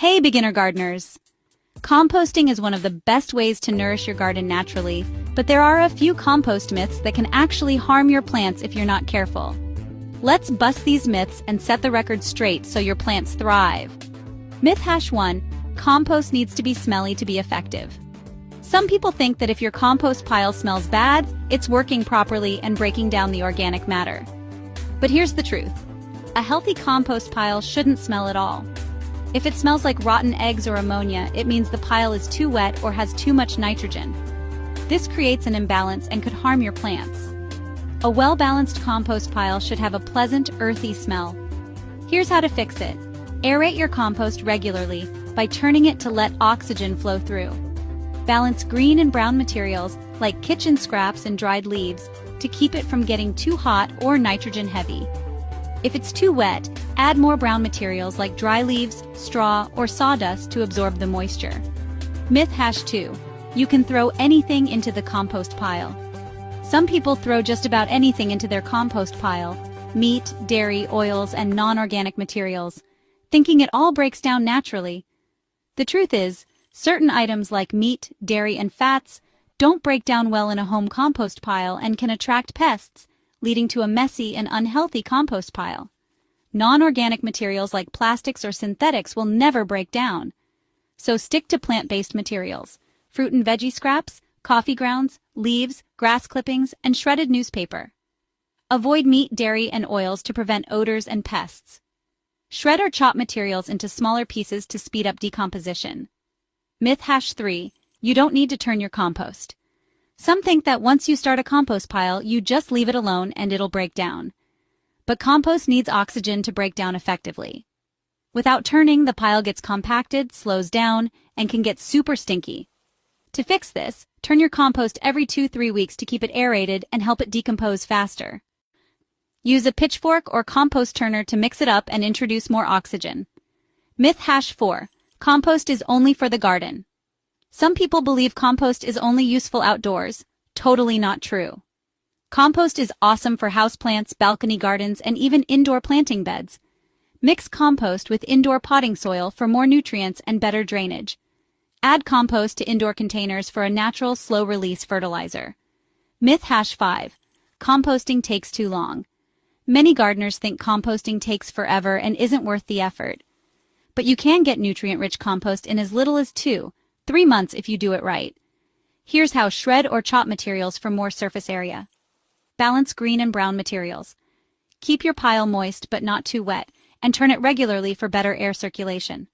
Hey, beginner gardeners! Composting is one of the best ways to nourish your garden naturally, but there are a few compost myths that can actually harm your plants if you're not careful. Let's bust these myths and set the record straight so your plants thrive. Myth 1: compost needs to be smelly to be effective. Some people think that if your compost pile smells bad, it's working properly and breaking down the organic matter. But here's the truth. A healthy compost pile shouldn't smell at all. If it smells like rotten eggs or ammonia, it means the pile is too wet or has too much nitrogen. This creates an imbalance and could harm your plants. A well-balanced compost pile should have a pleasant, earthy smell. Here's how to fix it. Aerate your compost regularly by turning it to let oxygen flow through. Balance green and brown materials like kitchen scraps and dried leaves to keep it from getting too hot or nitrogen heavy. If it's too wet, add more brown materials like dry leaves, straw, or sawdust to absorb the moisture. Myth 2: you can throw anything into the compost pile. Some people throw just about anything into their compost pile: meat, dairy, oils, and non-organic materials, thinking it all breaks down naturally. The truth is, certain items like meat, dairy, and fats don't break down well in a home compost pile and can attract pests, leading to a messy and unhealthy compost pile. Non-organic materials like plastics or synthetics will never break down. So stick to plant-based materials: fruit and veggie scraps, coffee grounds, leaves, grass clippings, and shredded newspaper. Avoid meat, dairy, and oils to prevent odors and pests. Shred or chop materials into smaller pieces to speed up decomposition. Myth 3: you don't need to turn your compost. Some think that once you start a compost pile, you just leave it alone and it'll break down. But compost needs oxygen to break down effectively. Without turning, the pile gets compacted, slows down, and can get super stinky. To fix this, turn your compost every 2-3 weeks to keep it aerated and help it decompose faster. Use a pitchfork or compost turner to mix it up and introduce more oxygen. Myth 4: compost is only for the garden. Some people believe compost is only useful outdoors. Totally not true. Compost is awesome for houseplants, balcony gardens, and even indoor planting beds. Mix compost with indoor potting soil for more nutrients and better drainage. Add compost to indoor containers for a natural, slow-release fertilizer. Myth 5: composting takes too long. Many gardeners think composting takes forever and isn't worth the effort. But you can get nutrient-rich compost in as little as 2-3 months if you do it right. Here's how: shred or chop materials for more surface area. Balance green and brown materials. Keep your pile moist but not too wet, and turn it regularly for better air circulation.